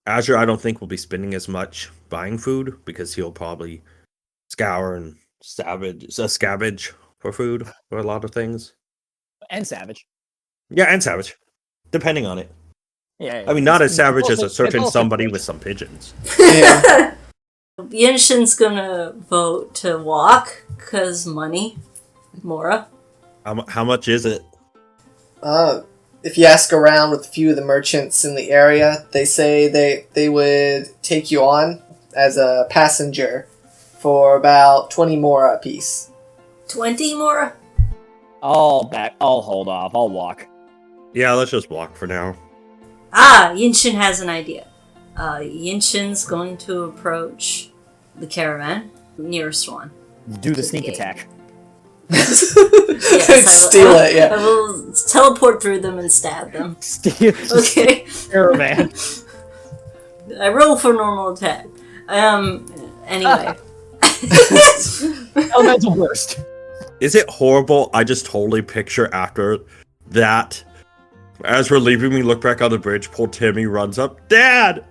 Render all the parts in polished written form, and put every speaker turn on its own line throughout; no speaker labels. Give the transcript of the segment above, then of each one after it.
Azure, I don't think will be spending as much buying food because he'll probably scour and scavenge for food for a lot of things.
And Savage.
Yeah, and savage, depending on it.
Yeah.
I mean, not as savage as a certain somebody with some pigeons.
Yeah. Yinshen's gonna vote to walk, cause money. Mora.
How much is it?
If you ask around with a few of the merchants in the area, they say they would take you on as a passenger for about 20 mora apiece.
20 Mora?
I'll hold off. I'll walk.
Yeah, let's just walk for now.
Yinshen has an idea. Yinshen's going to approach the caravan, nearest one.
Do the sneak attack.
Yes,
Steal it, yeah.
I will teleport through them and stab them.
Steal.
Okay.
Caravan.
I roll for normal attack. Anyway.
Elemental burst.
Is it horrible? I just totally picture after that, as we're leaving, we look back on the bridge, poor Timmy runs up, Dad!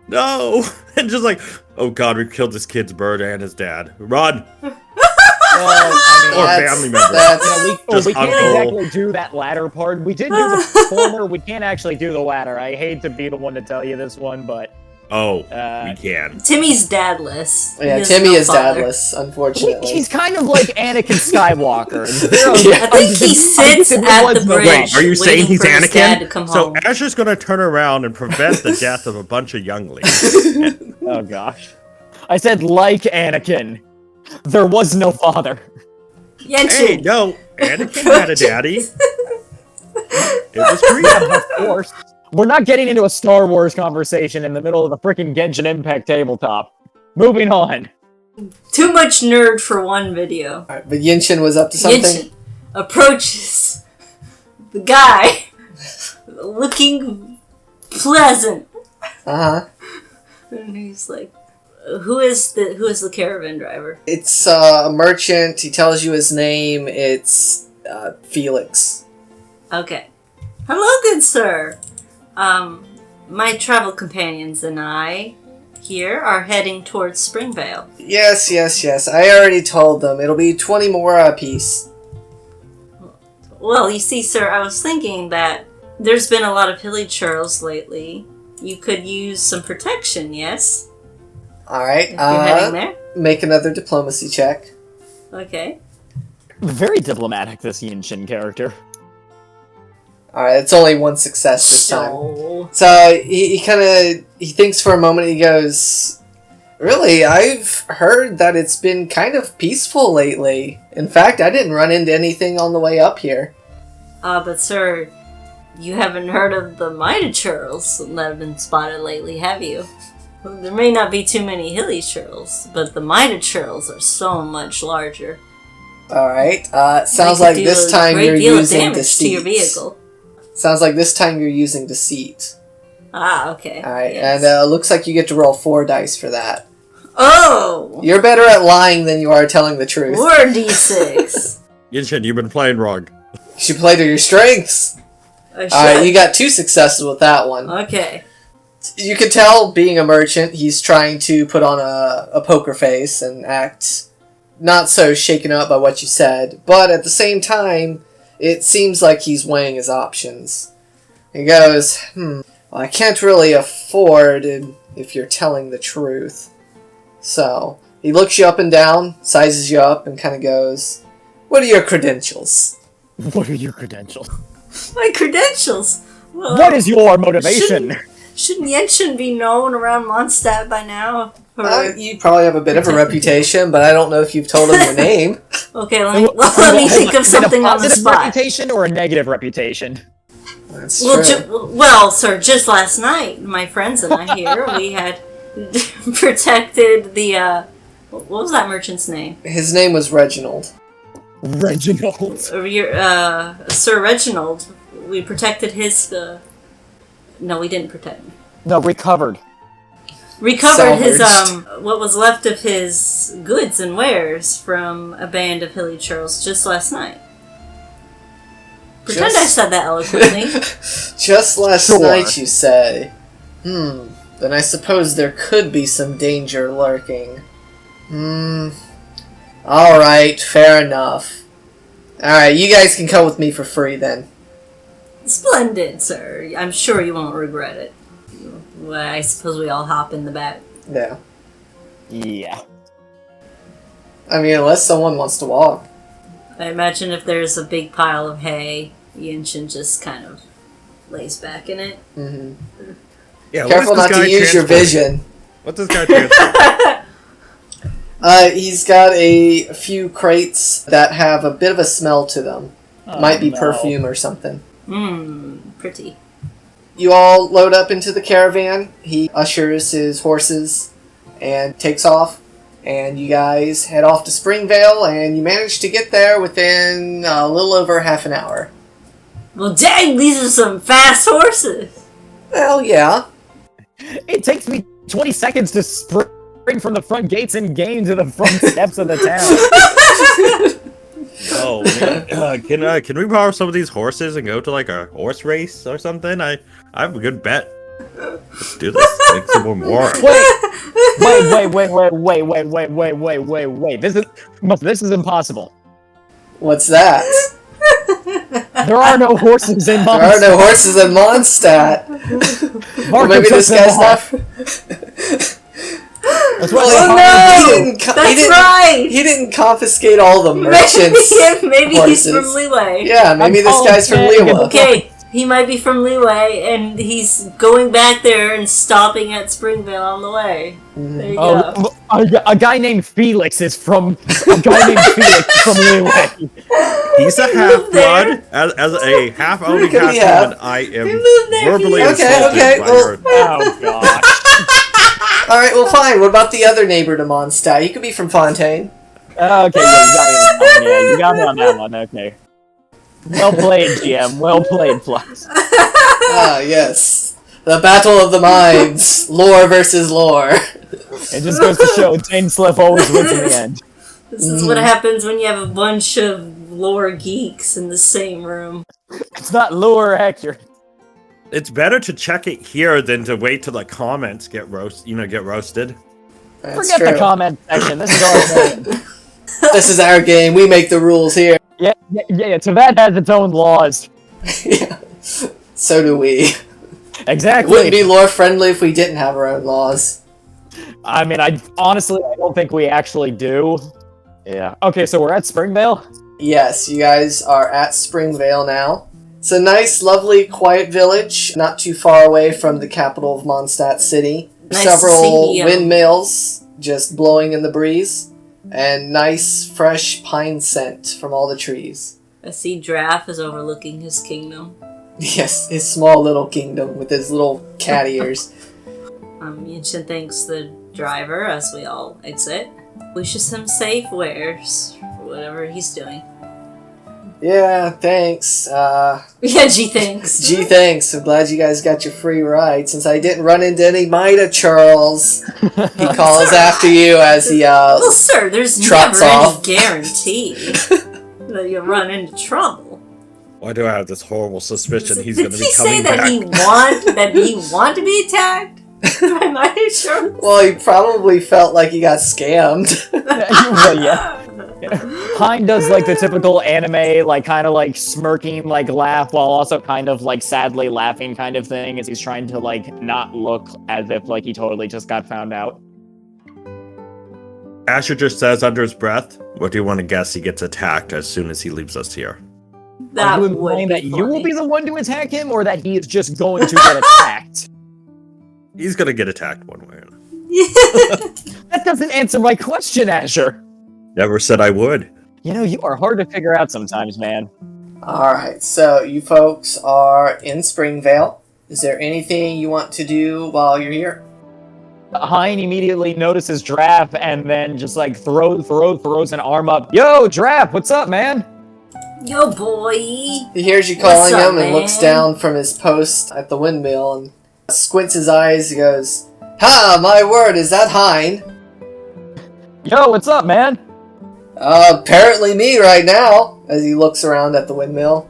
No! And just like, oh god, we killed this kid's bird and his dad. Run! Or family members.
We can't exactly do that latter part. We did do the former. We can't actually do the latter. I hate to be the one to tell you this one, but...
we can.
Timmy's dadless.
Yeah, Timmy is dadless, unfortunately.
He's kind of like Anakin Skywalker.
I think he sits at the bridge.
Wait, are you saying he's
for his dad to
Anakin?
come
So
home.
Azure's gonna turn around and prevent the death of a bunch of younglings.
Oh gosh. I said like Anakin. There was no father.
Yinshen.
Hey, no, Anakin had a daddy. It was Korea.
Of course. We're not getting into a Star Wars conversation in the middle of the freaking Genshin Impact tabletop. Moving on.
Too much nerd for one video.
Alright, but Yinshen was up to something?
Yinshen approaches the guy looking pleasant.
Uh-huh.
And he's like, who is the caravan driver?
It's a merchant. He tells you his name. It's Felix.
Okay. Hello, good sir. My travel companions and I here are heading towards Springvale.
Yes. I already told them. It'll be 20 mora apiece.
Well, you see, sir, I was thinking that there's been a lot of hilly churls lately. You could use some protection, yes?
Alright,
If you're heading there?
make another diplomacy check.
Okay.
Very diplomatic, this Yinshen character.
Alright, it's only one success this time.
So...
So, he thinks for a moment, he goes, really, I've heard that it's been kind of peaceful lately. In fact, I didn't run into anything on the way up here.
but sir, you haven't heard of the mighty churls that have been spotted lately, have you? There may not be too many hilly churls, but the mighty churls are so much larger.
Alright, sounds like this time you're using deceit.
To your vehicle.
Sounds like this time you're using deceit.
Okay.
Alright,
yes.
and looks like you get to roll 4 dice for that.
Oh!
You're better at lying than you are telling the truth.
4d6.
Yinshen, you've been playing wrong.
You should play to your strengths. Alright, you got 2 successes with that one.
Okay.
You could tell, being a merchant, he's trying to put on a poker face and act not so shaken up by what you said, but at the same time, it seems like he's weighing his options. He goes, well, I can't really afford it if you're telling the truth. So, he looks you up and down, sizes you up, and kind of goes, what are your credentials?
What are your credentials?
My credentials? Well,
What is your motivation?
Shouldn't Yinshen be known around Mondstadt by now?
You probably have a bit of a reputation, but I don't know if you've told him your name.
Okay, let me think of something on the
Is it a positive
spot.
reputation or a negative reputation?
That's true.
Well, sir, just last night, my friends and I here, we had protected the, what was that merchant's name?
His name was Reginald.
Reginald.
Sir Reginald. We protected his, no, we didn't protect him.
No, recovered.
Recovered his,
Salvaged.
what was left of his goods and wares from a band of hilly churls just last night. Pretend I said that eloquently.
Just last
Sure.
night, you say. Then I suppose there could be some danger lurking. Alright, fair enough. Alright, you guys can come with me for free then.
Splendid, sir. I'm sure you won't regret it. Well, I suppose we all hop in the back.
Yeah.
Yeah.
I mean, unless someone wants to walk.
I imagine if there's a big pile of hay, Yinshen just kind of lays back in it.
Mm-hmm.
Yeah,
Careful not to use your vision.
What's this guy transport?
He's got a few crates that have a bit of a smell to them. Might be perfume or something.
Pretty.
You all load up into the caravan. He ushers his horses and takes off. And you guys head off to Springvale, and you manage to get there within a little over half an hour.
Well, dang, these are some fast horses.
Well, yeah.
It takes me 20 seconds to spring from the front gates in game to the front steps of the town.
Oh man, can we borrow some of these horses and go to like a horse race or something? I have a good bet. Let's do this. Make some more.
Wait. This is impossible.
What's that?
There are no horses in Mondstadt.
There are no horses in Mondstadt. Or maybe this guy's not...
That's
right!
He didn't confiscate all the merchants'
Maybe
horses.
He's from Leeway.
Yeah, maybe this guy's from Leeway.
Okay, he might be from Leeway, and he's going back there and stopping at Springvale on the way. There you go.
A guy named Felix is from Leeway.
He's a half-blood. As a half-owning half-blood, I am verbally insulted by her.
Oh gosh.
Alright, well fine. What about the other neighbor to Mondstadt? He could be from Fontaine.
Okay, you got me on that one. Okay. Well played, GM. Well played, Flux.
Ah, yes. The battle of the minds. Lore versus lore.
It just goes to show Tainsleff always wins in the end.
This is what happens when you have a bunch of lore geeks in the same room.
It's not lore accurate.
It's better to check it here than to wait till the comments get roasted.
That's
Forget
true.
the comment section. This is our game.
This is our game. We make the rules here.
Yeah. Teyvat has its own laws.
Yeah. So do we. It
Exactly.
wouldn't be lore friendly if we didn't have our own laws.
I mean, I don't think we actually do. Yeah. Okay, so we're at Springvale?
Yes, you guys are at Springvale now. It's a nice, lovely, quiet village, not too far away from the capital of Mondstadt City.
Nice
Several
to see,
windmills just blowing in the breeze, and nice, fresh pine scent from all the trees.
I see Draff is overlooking his kingdom.
Yes, his small little kingdom with his little cat ears.
Yinshen thanks the driver as we all exit. Wishes him safe wares for whatever he's doing.
Yeah, thanks.
Yeah, gee thanks.
Gee, thanks. I'm glad you guys got your free ride. Since I didn't run into any Mida Churls, he calls after you as he
Well, sir, there's
trots
never
off.
any guarantee that you'll run into trouble.
Why do I have this horrible suspicion he's
Did
going to be
he say
coming
that
back?
he want to be attacked? By my sure.
Well, he probably felt like he got scammed.
Well, yeah. Heine does like the typical anime, like kind of like smirking, like laugh, while also kind of like sadly laughing kind of thing, as he's trying to like not look as if like he totally just got found out.
Asher just says under his breath, "What do you want to guess? He gets attacked as soon as he leaves us here."
That
Are you
would
implying
be
that you will
funny.
be the one to attack him, or that he is just going to get attacked?
He's going to get attacked one way or another.
That doesn't answer my question, Asher.
Never said I would.
You know, you are hard to figure out sometimes, man.
Alright, so you folks are in Springvale. Is there anything you want to do while you're here?
Heine immediately notices Draff and then just like throws an arm up. Yo, Draff, what's up, man?
Yo, boy.
He hears you
What's
calling
up,
him and looks
man?
down from his post at the windmill and squints his eyes and goes, "Ha, my word, is that Heine?"
Yo, what's up, man?
Apparently me right now, as he looks around at the windmill.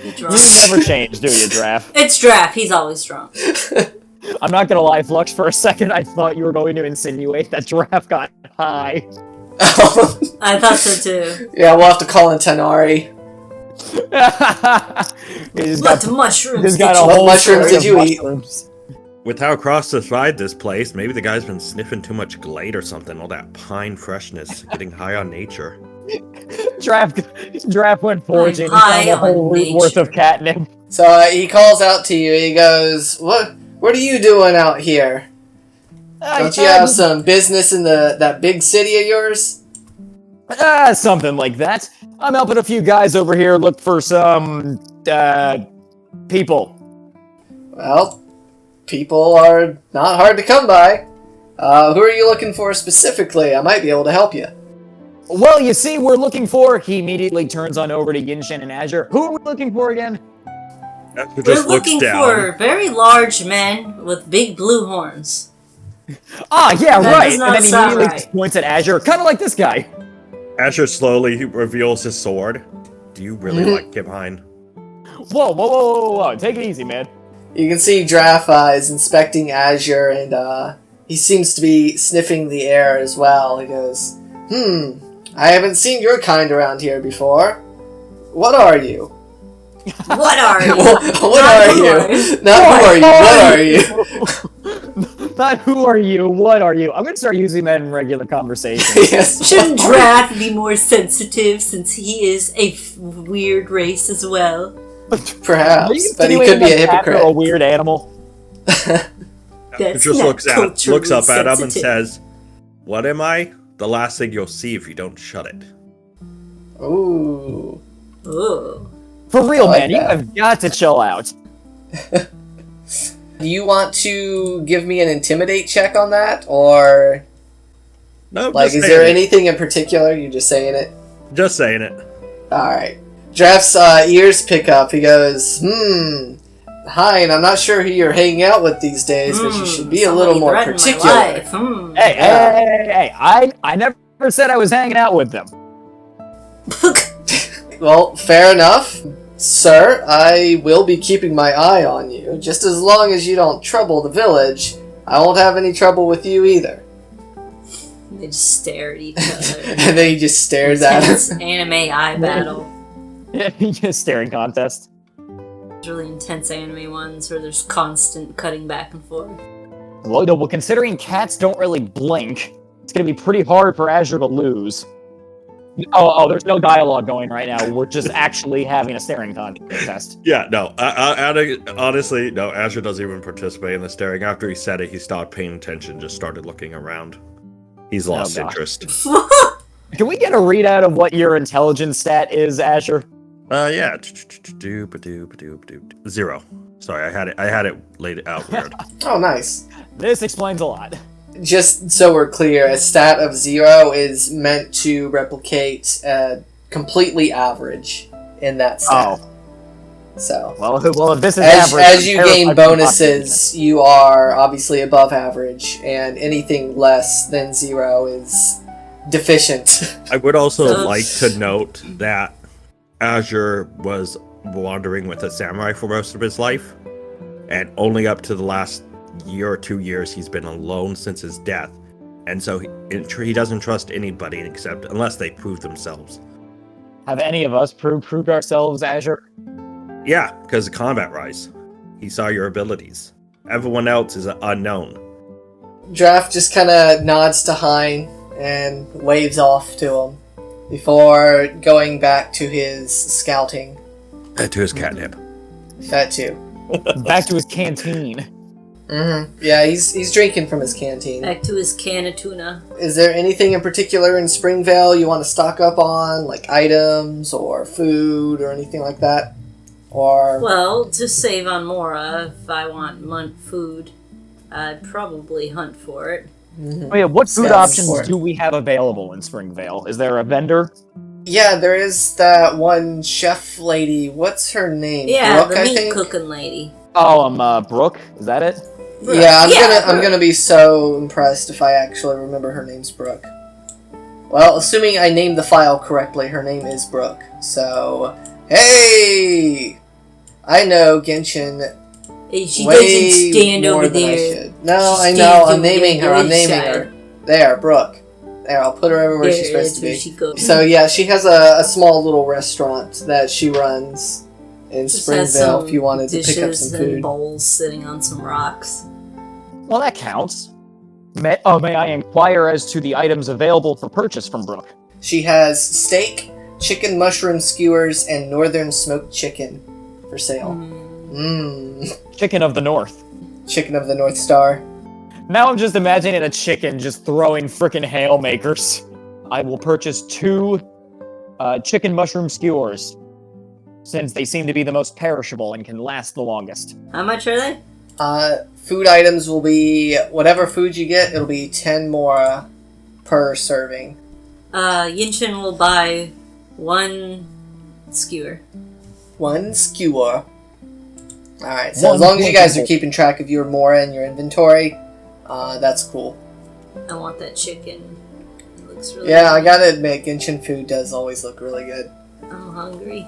be drunk.
You never change, do you, Draft?
It's Draft. He's always drunk.
I'm not gonna lie, Flux, for a second I thought you were going to insinuate that Draft got high.
I thought so too.
Yeah, we'll have to call in Tanari.
What mushrooms?
He's got a
What
whole
mushrooms
tray
did you
of
eat?
mushrooms.
With how cross-supplied this place, maybe the guy's been sniffing too much Glade or something. All that pine freshness, getting high on nature.
Draft went foraging and
high
found a whole
on
root worth
nature.
of catnip.
So he calls out to you. He goes, "What are you doing out here? Don't you have some business in that big city of yours?"
Something like that. I'm helping a few guys over here look for some, people.
Well, people are not hard to come by. Who are you looking for specifically? I might be able to help you.
Well, you see, we're looking for... He immediately turns on over to Yinshen and Azure. Who are we looking for again?
After
We're
just looks
looking
down.
for very large men with big blue horns.
Ah, yeah,
That
right.
does
And
not
then he
sound
immediately
right.
points at Azure, kind of like this guy.
Asher slowly reveals his sword. Do you really like him, Heine?
Whoa. Take it easy, man.
You can see Draft is inspecting Azure, and he seems to be sniffing the air as well. He goes, I haven't seen your kind around here before. What are you?
What are you?
What are you? Not who are you, what are you?
Not who are you, what are you? I'm going to start using that in regular conversation.
Yes.
Shouldn't Draft be more sensitive since he is a weird race as well?
Perhaps, but he could be a hypocrite.
A weird animal.
That's
Just
not
looks up
culturally
at him and
sensitive.
says, "What am I? The last thing you'll see if you don't shut it."
Ooh.
Ooh.
For real,
I like
man, you
that.
have got to chill out.
Do you want to give me an intimidate check on that, or
No,
like,
just
is
saying
there
it.
anything in particular? You're just saying it.
Just saying it.
All right. Draft's ears pick up. He goes, Hein, I'm not sure who you're hanging out with these days, but you should be a little more particular.
Hey, I never said I was hanging out with them.
Well, fair enough. Sir, I will be keeping my eye on you. Just as long as you don't trouble the village, I won't have any trouble with you either.
They just stare at each other.
And then he just stares at
Intense
him.
anime eye battle.
Just staring contest.
Really intense anime ones where there's constant cutting back and forth.
Well, no, considering cats don't really blink, it's going to be pretty hard for Azure to lose. Oh, there's no dialogue going right now. We're just actually having a staring contest.
Yeah, no. Honestly, no. Azure doesn't even participate in the staring. After he said it, he stopped paying attention, just started looking around. He's lost
gosh.
interest.
Can we get a readout of what your intelligence stat is, Azure?
Yeah. 0. Sorry, I had it laid out weird.
Oh, nice.
This explains a lot.
Just so we're clear, a stat of 0 is meant to replicate completely average in that stat.
Oh.
So,
Well, if this is
as,
average...
as you
terrified
gain
of
bonuses, you are obviously above average, and anything less than 0 is deficient.
I would also
So-
like to note that Azure was wandering with a samurai for most of his life, and only up to the last year or 2 years he's been alone since his death, and so he doesn't trust anybody except unless they prove themselves.
Have any of us proved ourselves, Azure?
Yeah, because of Combat Rise. He saw your abilities. Everyone else is unknown.
Draft just kind of nods to Hein and waves off to him before going back to his scouting.
To his catnip.
That too.
Back to his canteen.
Yeah, he's drinking from his canteen.
Back to his can of tuna.
Is there anything in particular in Springvale you want to stock up on, like items or food or anything like that? Or
Well, to save on Mora, if I want food, I'd probably hunt for it.
Oh, yeah, what food
Sounds
options
important.
do we have available in Springvale? Is there a vendor?
yeah, there is that one chef lady. What's her name?
Yeah,
Brooke,
the
I
meat
think?
cooking lady.
Oh, Brooke? Is that it?
Yeah, I'm
Brooke.
gonna be so impressed if I actually remember her name's Brooke. Well, assuming I named the file correctly, her name is Brooke. So, hey, I know Genshin
She
way
doesn't stand
more
over
than I
there.
should. No,
She
I know.
stands
I'm
over
naming
there
her. I'm
on
naming
this
her. There, Brooke. There, I'll put her over where she's supposed to be.
Where she goes.
So yeah, she has a small little restaurant that she runs in
Just has
Springvale.
some
If you wanted to pick up
dishes
some
and
food.
bowls sitting on some rocks.
Well, that counts. May I inquire as to the items available for purchase from Brooke?
She has steak, chicken mushroom skewers, and northern smoked chicken for sale.
Chicken of the North.
Chicken of the North Star.
Now I'm just imagining a chicken just throwing frickin' haymakers. I will purchase 2 chicken mushroom skewers, since they seem to be the most perishable and can last the longest.
How much are they?
Food items will be whatever food you get. It'll be 10 more per serving.
Yinshen will buy 1 skewer.
1 skewer. Alright, so
One
as long as you guys are
portion.
keeping track of your mora in your inventory, that's cool.
I want that chicken. It looks really
Yeah, I
good.
gotta admit, Genshin food does always look really good.
I'm hungry.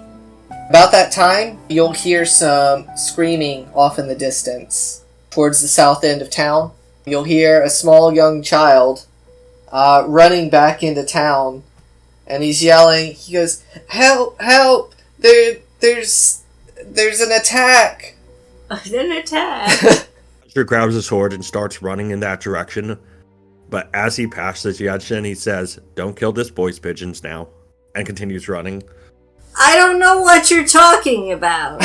About that time, you'll hear some screaming off in the distance. Towards the south end of town, you'll hear a small young child running back into town, and he's yelling. He goes, "Help! Help! There's an attack!"
An attack.
Azure grabs a sword and starts running in that direction. But as he passes Yinshen, he says, "Don't kill this boy's pigeons now," and continues running.
I don't know what you're talking about.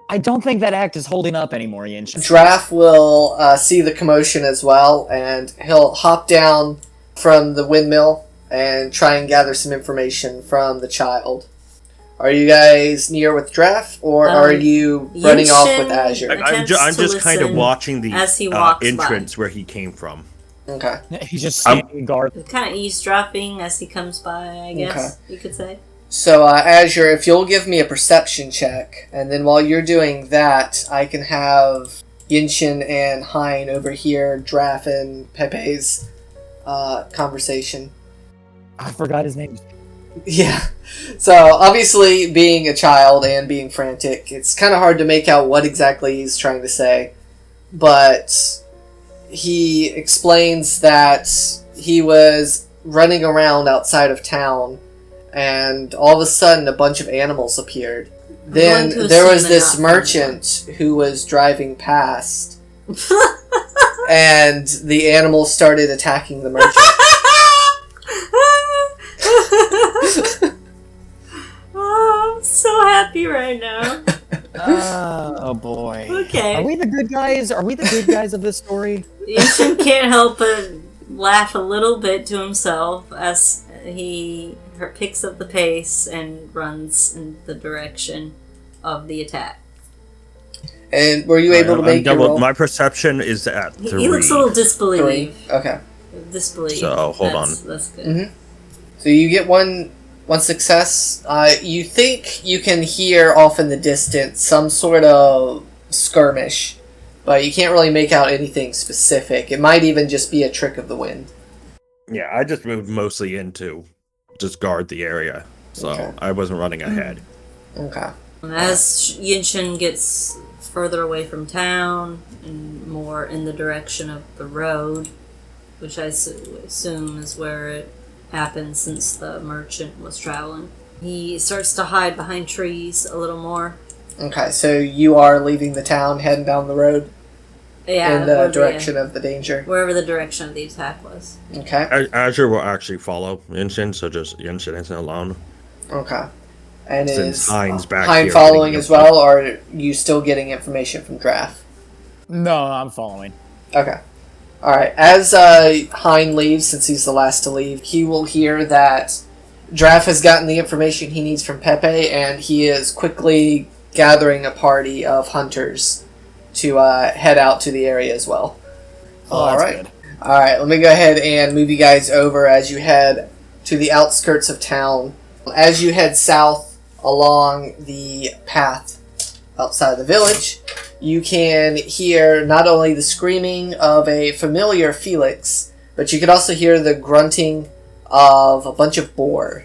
I don't think that act is holding up anymore, Yinshen.
Draff will see the commotion as well, and he'll hop down from the windmill and try and gather some information from the child. Are you guys near with Draff, or are you running off with
Yinshen-
Azure?
I'm just kind of
listen
watching the
as he walks by.
entrance where he came from.
Okay.
He's just standing guard.
Kind of eavesdropping as he comes by, I guess you could say.
So, Azure, if you'll give me a perception check, and then while you're doing that, I can have Yinshen and Heine over here, Draff and Pepe's conversation.
I forgot his name.
Yeah. So, obviously, being a child and being frantic, it's kind of hard to make out what exactly he's trying to say. But he explains that he was running around outside of town, and all of a sudden a bunch of animals appeared. Then
going to
there
assume
was
they're
this
not
merchant who was driving past, and the animals started attacking the merchant.
Oh, I'm so happy right now.
Oh boy.
Okay.
Are we the good guys? Are we the good guys of this story?
Yinshen can't help but laugh a little bit to himself as he picks up the pace and runs in the direction of the attack.
And were you able to make your roll?
My perception is at 3.
He looks a little
3.
disbelieved.
Okay.
Disbelieved.
So, hold on.
That's good.
Mm-hmm. So you get one success. You think you can hear off in the distance some sort of skirmish, but you can't really make out anything specific. It might even just be a trick of the wind.
Yeah, I just moved mostly into just guard the area, so
Okay.
I wasn't running ahead.
Okay.
As Yinshen gets further away from town and more in the direction of the road, which I assume is where it happened since the merchant was traveling, he starts to hide behind trees a little more.
Okay, so you are leaving the town, heading down the road
Yeah,
in the direction of the danger.
wherever the direction of the attack was.
Okay.
Azure will actually follow Yinshen, so just Yinshen isn't alone.
Okay. And
Since
is
Heine's back
Heine
here
following
getting
as well, or are you still getting information from Draff?
No, I'm following.
Okay. Alright, as Heine leaves, since he's the last to leave, he will hear that Draff has gotten the information he needs from Pepe, and he is quickly gathering a party of hunters to head out to the area as well.
Oh, that's
Alright.
good.
Alright, let me go ahead and move you guys over as you head to the outskirts of town. As you head south along the path outside the village, you can hear not only the screaming of a familiar Felix, but you can also hear the grunting of a bunch of boar.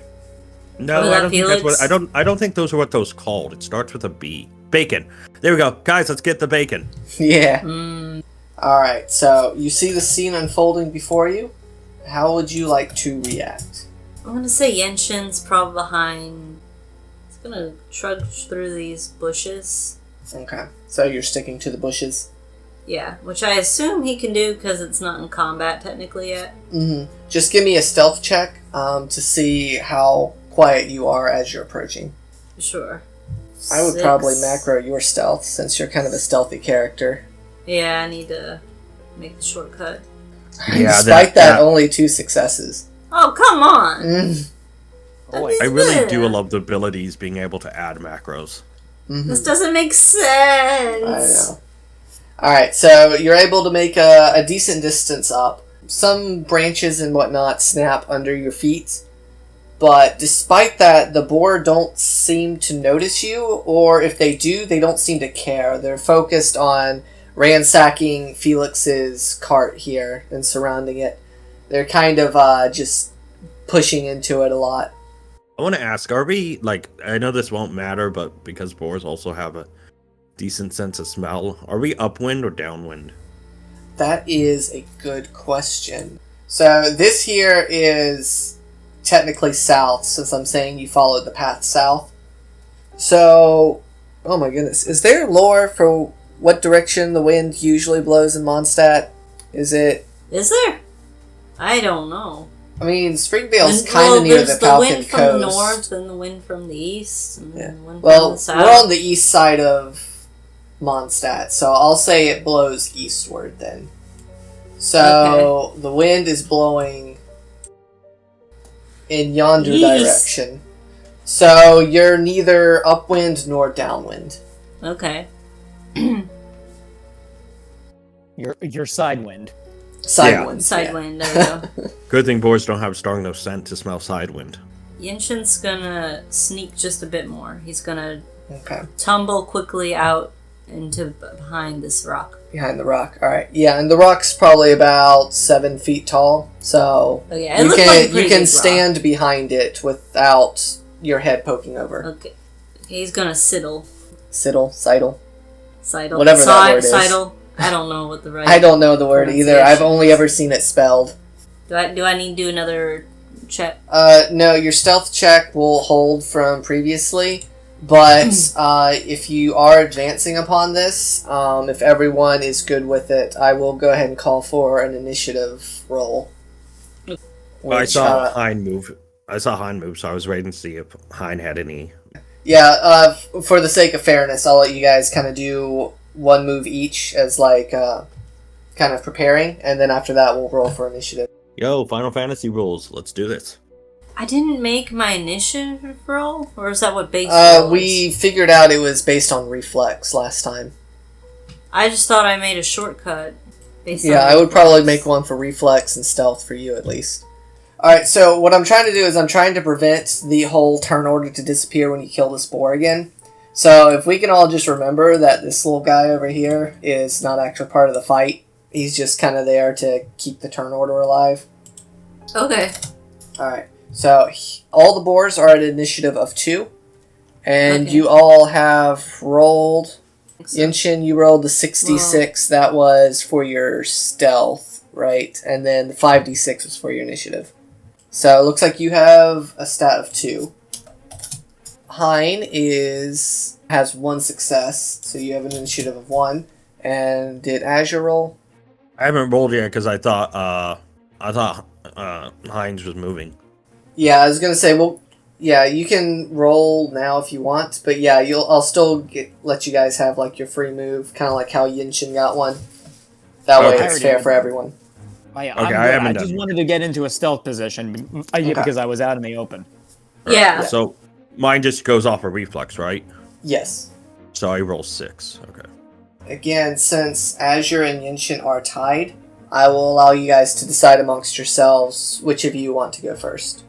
No,
Was
I
that
don't think that's what.
Felix?
I don't think those are what those called. It starts with a B. Bacon. There we go, guys. Let's get the bacon.
Yeah.
Mm,
Alright, so you see the scene unfolding before you. How would you like to react?
I'm gonna say Yinshen's probably behind. He's gonna trudge through these bushes.
Okay, so you're sticking to the bushes.
Yeah, which I assume he can do because it's not in combat technically yet.
Mm-hmm. Just give me a stealth check to see how quiet you are as you're approaching.
Sure.
I would
6.
probably macro your stealth since you're kind of a stealthy character.
Yeah, I need to make the shortcut.
Yeah,
Despite that, only 2 successes.
Oh, come on!
Mm.
Boy.
I really do love the abilities being able to add macros.
Mm-hmm.
This doesn't make sense!
I know. Alright, so you're able to make a decent distance up. Some branches and whatnot snap under your feet, but despite that, the boar don't seem to notice you, or if they do, they don't seem to care. They're focused on ransacking Felix's cart here and surrounding it. They're kind of just pushing into it a lot.
I want to ask: are we like? I know this won't matter, but because boars also have a decent sense of smell, are we upwind or downwind?
That is a good question. So this here is technically south, since I'm saying you followed the path south. So, oh my goodness, is there lore for what direction the wind usually blows in Mondstadt? Is there?
I don't know.
I mean, Springvale's kind of near the
there's
Falcon
the wind from
Coast.
the north and the wind from the east. And
Yeah.
the wind
Well,
from the south.
we're on the east side of Mondstadt, so I'll say it blows eastward then. So the wind is blowing in yonder
East.
direction. So you're neither upwind nor downwind.
Okay.
Your side wind.
Sidewind.
Sidewind, there we go.
Good thing boars don't have strong enough scent to smell sidewind.
Yinshen's gonna sneak just a bit more. He's gonna
Yeah. Okay.
tumble quickly out into behind this rock.
Behind the rock. Alright. Yeah, and the rock's probably about 7 feet tall. So
Oh yeah, it
you
looks
can
like a pretty
you can
big rock.
stand behind it without your head poking over.
Okay. He's gonna sidle.
Sidle.
Sidle.
Whatever that word is.
Sidle. I don't know what the right.
I don't know the word either. I've only ever seen it spelled.
Do I need to do another check?
No, your stealth check will hold from previously, but if you are advancing upon this, if everyone is good with it, I will go ahead and call for an initiative roll.
I saw Heine move. So I was waiting to see if Heine had any.
Yeah, for the sake of fairness, I'll let you guys kind of do one move each as like kind of preparing, and then after that we'll roll for initiative.
Yo, Final Fantasy rules. Let's do this.
I didn't make my initiative roll, or is that what base roll is?
We figured out it was based on reflex last time.
I just thought I made a shortcut. Based
Yeah,
on
I would probably
reflex.
make one for reflex and stealth for you at least. Alright, so what I'm trying to do is I'm trying to prevent the whole turn order to disappear when you kill this boar again. So if we can all just remember that this little guy over here is not actually part of the fight. He's just kind of there to keep the turn order alive.
Okay.
Alright, so all the boars are at an initiative of 2. And
Okay.
you all have rolled...
So-
Yinshen, you rolled the 6d6. That was for your stealth, right? And then the 5d6 was for your initiative. So it looks like you have a stat of 2. Heine has 1 success, so you have an initiative of 1. And did Azure roll?
I haven't rolled yet because I thought Heinz was moving.
Yeah, I was gonna say, well, yeah, you can roll now if you want, but yeah, I'll still let you guys have like your free move, kind of like how Yinshen got one. That way
Okay.
it's fair for everyone.
I'm
Okay,
good.
I haven't
I
done
just
it.
wanted to get into a stealth position because I was out in the open.
Yeah.
So mine just goes off a reflex, right?
Yes.
So I roll 6. Okay.
Again, since Azure and Yinshen are tied, I will allow you guys to decide amongst yourselves which of you want to go first.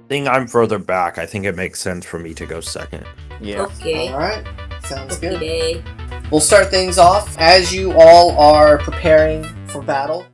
Seeing I'm further back, I think it makes sense for me to go second.
Yeah.
Okay.
Alright, sounds good.
Okay.
We'll start things off. As you all are preparing for battle,